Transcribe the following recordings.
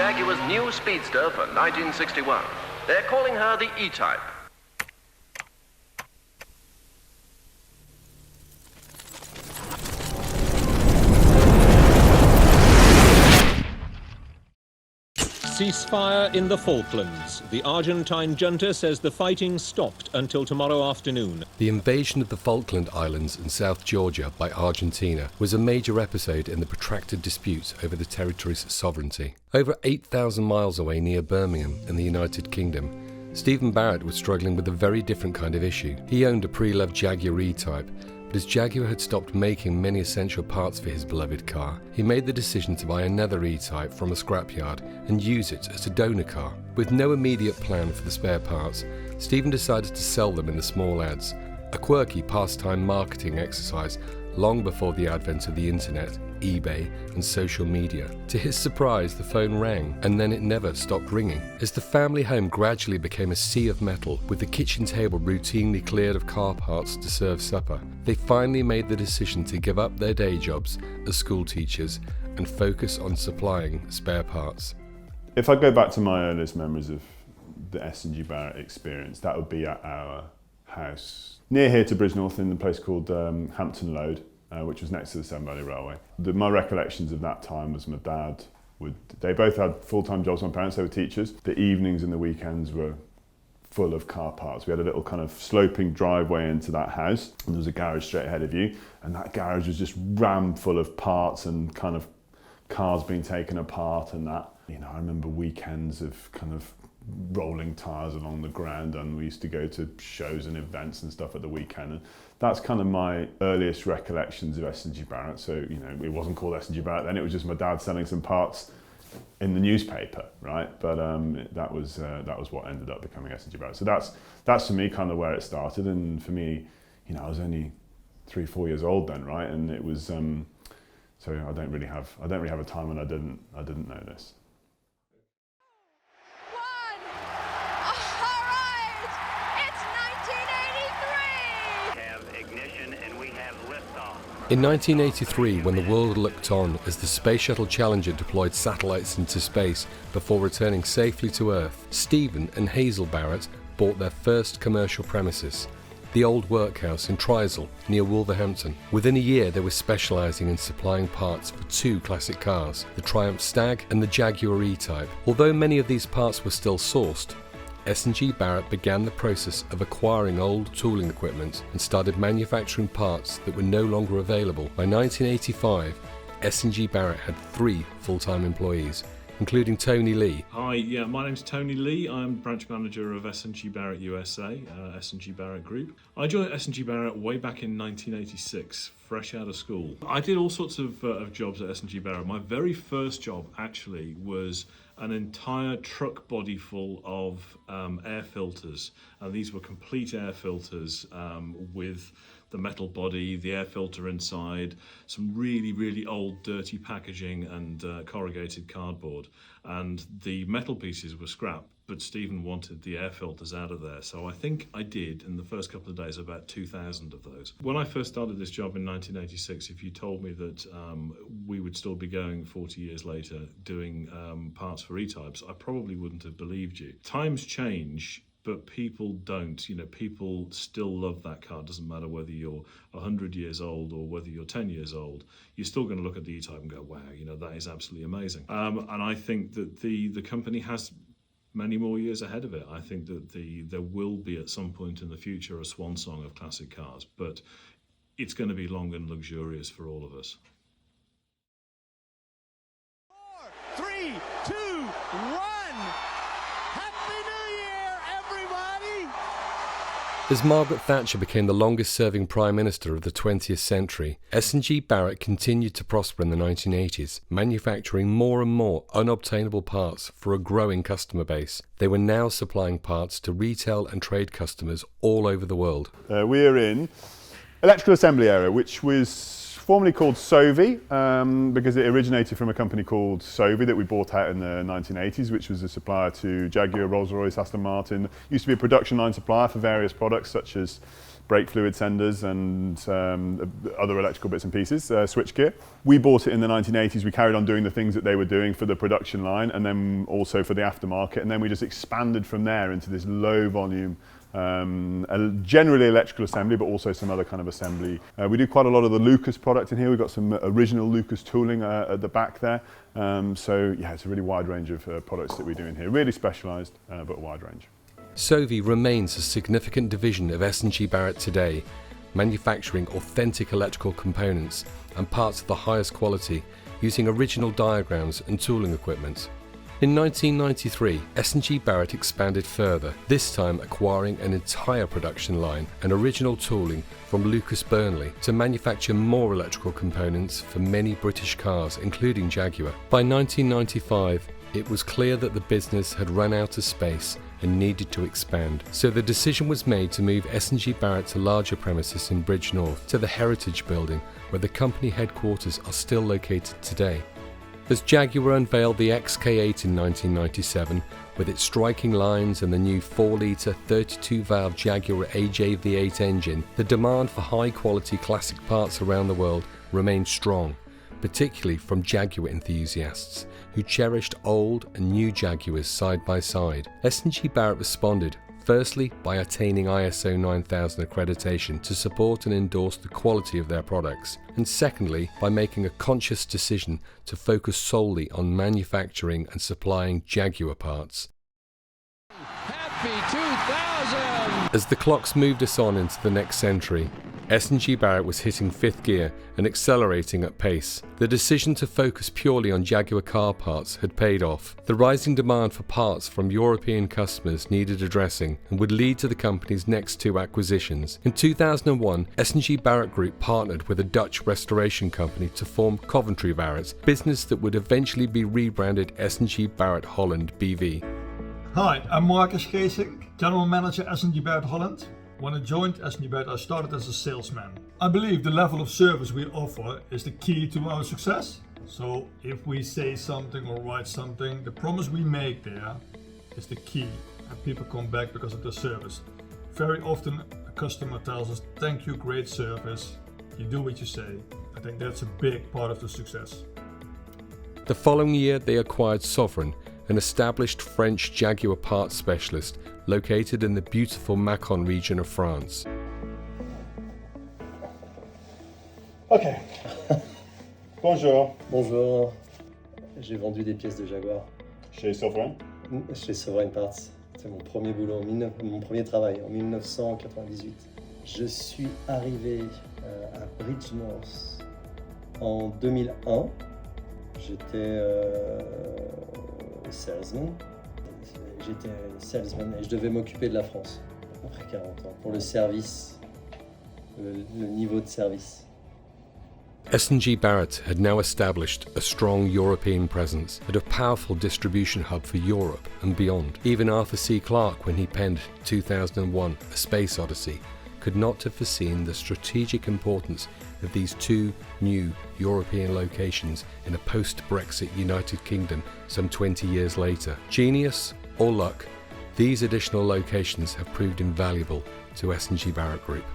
Jaguar's new speedster for 1961. They're calling her the E-Type. Ceasefire in the Falklands. The Argentine junta says the fighting stopped until tomorrow afternoon. The invasion of the Falkland Islands and South Georgia by Argentina was a major episode in the protracted disputes over the territory's sovereignty. Over 8,000 miles away near Birmingham in the United Kingdom, Stephen Barratt was struggling with a very different kind of issue. He owned a pre-loved Jaguar E-Type, but as Jaguar had stopped making many essential parts for his beloved car, he made the decision to buy another E-Type from a scrapyard and use it as a donor car. With no immediate plan for the spare parts, Stephen decided to sell them in the small ads, a quirky pastime marketing exercise long before the advent of the internet, eBay and social media. To his surprise, the phone rang, and then it never stopped ringing. As the family home gradually became a sea of metal, with the kitchen table routinely cleared of car parts to serve supper, they finally made the decision to give up their day jobs as school teachers and focus on supplying spare parts. If I go back to my earliest memories of the SNG Barratt experience, that would be at our house near here to Bridgnorth in a place called Hampton Road, which was next to the Severn Valley Railway. My recollections of that time was my dad they both had full-time jobs, my parents, they were teachers. The evenings and the weekends were full of car parts. We had a little kind of sloping driveway into that house, and there was a garage straight ahead of you, and that garage was just rammed full of parts and kind of cars being taken apart and that. You know, I remember weekends of kind of rolling tyres along the ground, and we used to go to shows and events and stuff at the weekend, and that's kind of my earliest recollections of SNG Barratt. So, you know, it wasn't called SNG Barratt then, it was just my dad selling some parts in the newspaper, right? But that was what ended up becoming SNG Barratt. So that's for me kind of where it started, and for me, you know, I was only 3-4 years old then, right? And it was so I don't really have a time when I didn't know this. In 1983, when the world looked on as the Space Shuttle Challenger deployed satellites into space before returning safely to Earth, Stephen and Hazel Barratt bought their first commercial premises, the old workhouse in Trisel near Wolverhampton. Within a year, they were specialising in supplying parts for two classic cars, the Triumph Stag and the Jaguar E-Type. Although many of these parts were still sourced, SNG Barratt began the process of acquiring old tooling equipment and started manufacturing parts that were no longer available. By 1985, SNG Barratt had 3 full-time employees, including Tony Lee. Hi, yeah, my name's Tony Lee. I'm branch manager of SNG Barratt USA, SNG Barratt Group. I joined SNG Barratt way back in 1986, fresh out of school. I did all sorts of jobs at SNG Barratt. My very first job actually was an entire truck body full of air filters. And these were complete air filters with the metal body, the air filter inside, some really, really old dirty packaging and corrugated cardboard. And the metal pieces were scrap, but Stephen wanted the air filters out of there. So I think I did, in the first couple of days, about 2,000 of those. When I first started this job in 1986, if you told me that we would still be going 40 years later doing parts for E-Types, I probably wouldn't have believed you. Times change, but people don't. You know, people still love that car. It doesn't matter whether you're 100 years old or whether you're 10 years old. You're still going to look at the E-Type and go, wow, you know, that is absolutely amazing. And I think that the company has many more years ahead of it. I think that there will be at some point in the future a swan song of classic cars, but it's going to be long and luxurious for all of us. 4, 3, 2, 1. As Margaret Thatcher became the longest-serving Prime Minister of the 20th century, SNG Barratt continued to prosper in the 1980s, manufacturing more and more unobtainable parts for a growing customer base. They were now supplying parts to retail and trade customers all over the world. We're in electrical assembly area, which was formerly called Sovi, because it originated from a company called Sovi that we bought out in the 1980s, which was a supplier to Jaguar, Rolls-Royce, Aston Martin. Used to be a production line supplier for various products such as brake fluid senders and other electrical bits and pieces, switchgear. We bought it in the 1980s. We carried on doing the things that they were doing for the production line and then also for the aftermarket. And then we just expanded from there into this low volume, generally electrical assembly, but also some other kind of assembly. We do quite a lot of the Lucas product in here. We've got some original Lucas tooling at the back there. So yeah, it's a really wide range of products that we do in here. Really specialised, but a wide range. SOVI remains a significant division of SNG Barratt today, manufacturing authentic electrical components and parts of the highest quality using original diagrams and tooling equipment. In 1993, SNG Barratt expanded further, this time acquiring an entire production line and original tooling from Lucas Burnley to manufacture more electrical components for many British cars, including Jaguar. By 1995, it was clear that the business had run out of space and needed to expand. So the decision was made to move SNG Barratt to larger premises in Bridge North, to the Heritage Building, where the company headquarters are still located today. As Jaguar unveiled the XK8 in 1997, with its striking lines and the new 4-litre 32-valve Jaguar AJ-V8 engine, the demand for high-quality classic parts around the world remained strong, particularly from Jaguar enthusiasts who cherished old and new Jaguars side by side. SNG Barratt responded, firstly by attaining ISO 9000 accreditation to support and endorse the quality of their products, and secondly by making a conscious decision to focus solely on manufacturing and supplying Jaguar parts. Happy 2000! As the clocks moved us on into the next century, SNG Barratt was hitting fifth gear and accelerating at pace. The decision to focus purely on Jaguar car parts had paid off. The rising demand for parts from European customers needed addressing and would lead to the company's next two acquisitions. In 2001, SNG Barratt Group partnered with a Dutch restoration company to form Coventry Barratt, business that would eventually be rebranded SNG Barratt Holland BV. Hi, I'm Marcus Geesink, General Manager SNG Barratt Holland. When I joined SNG Barratt, I started as a salesman. I believe the level of service we offer is the key to our success. So if we say something or write something, the promise we make there is the key, and people come back because of the service. Very often a customer tells us, thank you, great service, you do what you say. I think that's a big part of the success. The following year they acquired Sovereign, an established French Jaguar parts specialist located in the beautiful Macon region of France. Okay. Bonjour. Bonjour, j'ai vendu des pièces de Jaguar Chez Sovereign. chez Sovereign Parts. C'est mon premier boulot, mon premier travail en 1998. Je suis arrivé à Bridge North en 2001. J'étais salesman. J'étais salesman et je devais m'occuper de la France après 40 ans pour le service, le niveau de service. SNG Barratt had now established a strong European presence and a powerful distribution hub for Europe and beyond. Even Arthur C. Clarke, when he penned 2001 A Space Odyssey, could not have foreseen the strategic importance of these two new European locations in a post-Brexit United Kingdom some 20 years later. Genius or luck, these additional locations have proved invaluable to SNG Barratt Group.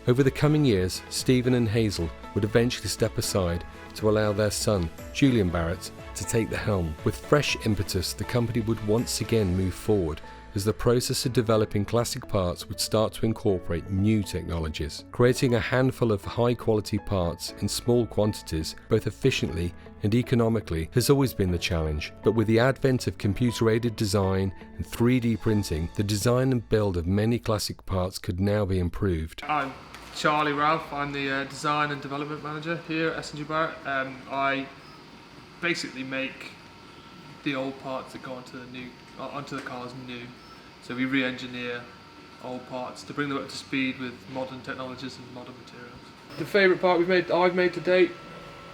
Over the coming years, Stephen and Hazel would eventually step aside to allow their son, Julian Barratt, to take the helm. With fresh impetus, the company would once again move forward as the process of developing classic parts would start to incorporate new technologies. Creating a handful of high-quality parts in small quantities, both efficiently and economically, has always been the challenge. But with the advent of computer-aided design and 3D printing, the design and build of many classic parts could now be improved. I'm Charlie Ralph. I'm the Design and Development Manager here at SNG Barratt. I basically make the old parts that go onto the cars new. So we re-engineer old parts to bring them up to speed with modern technologies and modern materials. The favourite part I've made to date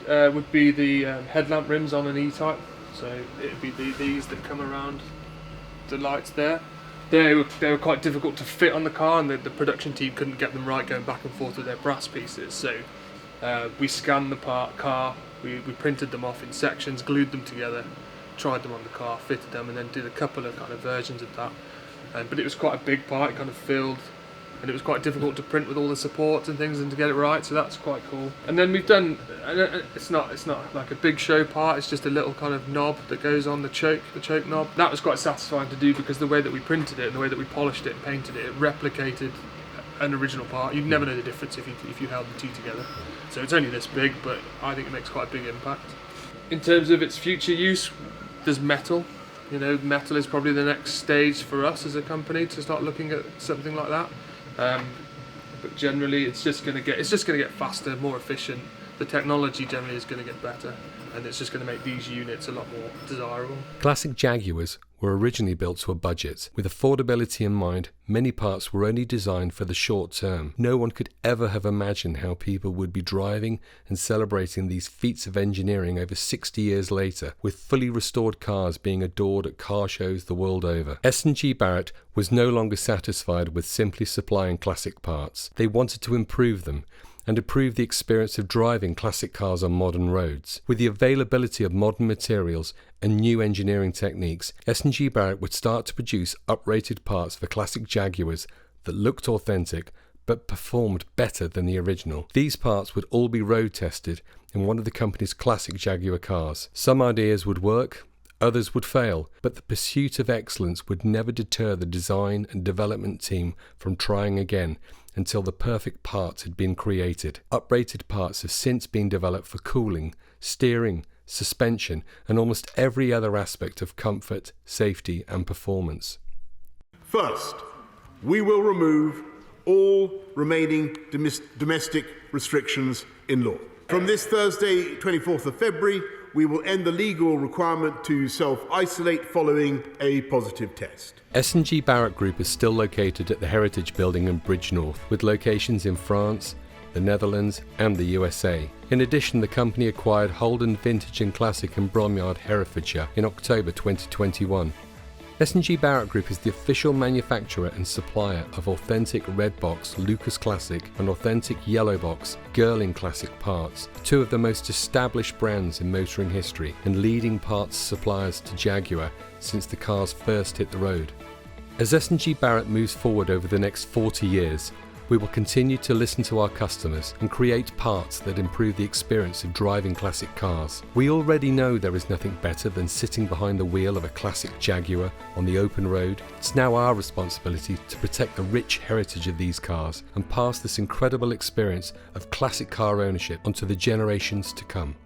would be the headlamp rims on an E-Type. So it would be these that come around the lights there. They were quite difficult to fit on the car, and the production team couldn't get them right going back and forth with their brass pieces. So we scanned the car, we printed them off in sections, glued them together, tried them on the car, fitted them, and then did a couple of kind of versions of that. But it was quite a big part. It kind of filled and it was quite difficult to print with all the supports and things and to get it right, so that's quite cool. And then we've done, it's not like a big show part, it's just a little kind of knob that goes on the choke knob. That was quite satisfying to do because the way that we printed it and the way that we polished it and painted it, it replicated an original part. You'd never know the difference if you held the two together. So it's only this big, but I think it makes quite a big impact. In terms of its future use, there's metal. You know, metal is probably the next stage for us as a company to start looking at something like that. But generally, it's just going to get faster, more efficient. The technology generally is going to get better, and it's just going to make these units a lot more desirable. Classic Jaguars were originally built to a budget. With affordability in mind, many parts were only designed for the short term. No one could ever have imagined how people would be driving and celebrating these feats of engineering over 60 years later, with fully restored cars being adored at car shows the world over. SNG Barratt was no longer satisfied with simply supplying classic parts. They wanted to improve them, and improve the experience of driving classic cars on modern roads. With the availability of modern materials and new engineering techniques, SNG Barratt would start to produce uprated parts for classic Jaguars that looked authentic but performed better than the original. These parts would all be road tested in one of the company's classic Jaguar cars. Some ideas would work, others would fail, but the pursuit of excellence would never deter the design and development team from trying again until the perfect parts had been created. Uprated parts have since been developed for cooling, steering, suspension, and almost every other aspect of comfort, safety, and performance. First, we will remove all remaining domestic restrictions in law. From this Thursday, 24th of February, we will end the legal requirement to self-isolate following a positive test. SNG Barratt Group is still located at the Heritage Building in Bridgnorth, with locations in France, the Netherlands and the USA. In addition, the company acquired Holden Vintage and Classic in Bromyard, Herefordshire in October 2021. SNG Barratt Group is the official manufacturer and supplier of authentic red box Lucas Classic and authentic yellow box Girling Classic parts, two of the most established brands in motoring history and leading parts suppliers to Jaguar since the cars first hit the road. As SNG Barratt moves forward over the next 40 years, we will continue to listen to our customers and create parts that improve the experience of driving classic cars. We already know there is nothing better than sitting behind the wheel of a classic Jaguar on the open road. It's now our responsibility to protect the rich heritage of these cars and pass this incredible experience of classic car ownership onto the generations to come.